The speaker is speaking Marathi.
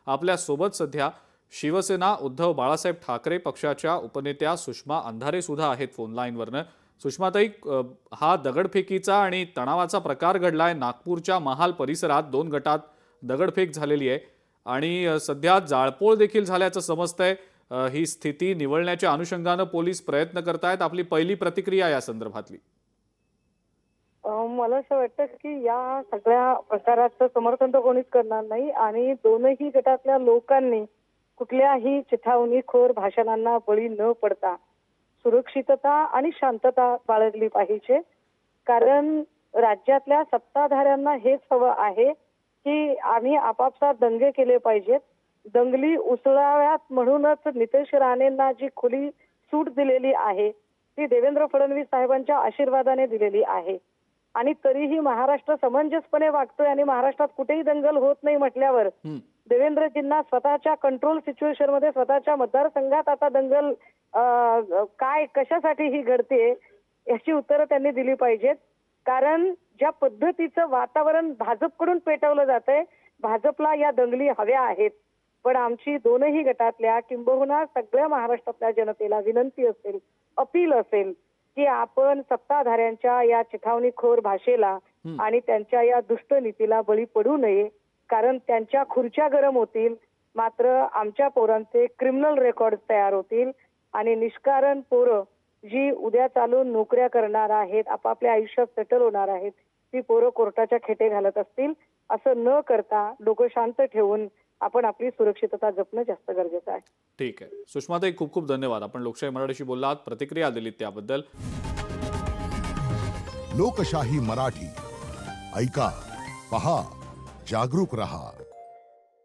आपल्या सोबत सध्या शिवसेना उद्धव बाळासाहेब ठाकरे पक्षाच्या उपनेत्या सुषमा अंधारे सुद्धा आहेत फोन लाईनवरनं. सुषमाताई, हा दगडफेकीचा आणि तणावाचा प्रकार घडलाय नागपूरच्या महाल परिसरात. 2 गटात दगडफेक झालेली आहे आणि सध्या जाळपोळ देखील झाल्याचं समजतंय. ही स्थिती निवळण्याच्या अनुषंगानं पोलीस प्रयत्न करतायत. आपली पहिली प्रतिक्रिया या संदर्भातली? मला असं वाटतं की या सगळ्या प्रकाराचं समर्थन तर कोणीच करणार नाही आणि दोनही गटातल्या लोकांनी कुठल्याही चिथावणीखोर भाषणांना बळी न पडता सुरक्षितता आणि शांतता बाळगली पाहिजे. कारण राज्यातल्या सत्ताधाऱ्यांना हेच हवं आहे की आम्ही आपापसात दंगे केले पाहिजेत, दंगली उसळाव्यात म्हणूनच नितेश राणेंना जी खुली सूट दिलेली आहे ती देवेंद्र फडणवीस साहेबांच्या आशीर्वादाने दिलेली आहे. आणि तरीही महाराष्ट्र समंजसपणे वागतोय आणि महाराष्ट्रात कुठेही दंगल होत नाही म्हटल्यावर देवेंद्रजींना स्वतःच्या कंट्रोल सिच्युएशन मध्ये स्वतःच्या मतदारसंघात आता दंगल काय कशासाठी ही घडते याची उत्तरं त्यांनी दिली पाहिजेत. कारण ज्या पद्धतीचं वातावरण भाजपकडून पेटवलं जातंय, भाजपला या दंगली हव्या आहेत. पण आमची दोनही गटातल्या किंबहुना सगळ्या महाराष्ट्रातल्या जनतेला विनंती असेल, अपील असेल की आपण सत्ताधाऱ्यांच्या या चिथावणीखोर भाषेला आणि त्यांच्या या दुष्ट नीतीला बळी पडू नये. कारण त्यांच्या खुर्च्या गरम होतील, मात्र आमच्या पोरांचे क्रिमिनल रेकॉर्ड तयार होतील आणि निष्कारण पोरं जी उद्या चालून नोकऱ्या करणार आहेत, आपापल्या आयुष्यात सेटल होणार आहेत, ती पोरं कोर्टाच्या खेटे घालत असतील. असं न करता डोकं शांत ठेवून आपण आपली सुरक्षितता जपणं जास्त गरजेचं आहे. ठीक आहे सुषमाताई, खूप खूप धन्यवाद. आपण लोकशाही मराठीशी बोललात, प्रतिक्रिया दिलीत त्याबद्दल. लोकशाही मराठी ऐका, पहा, जागरूक रहा.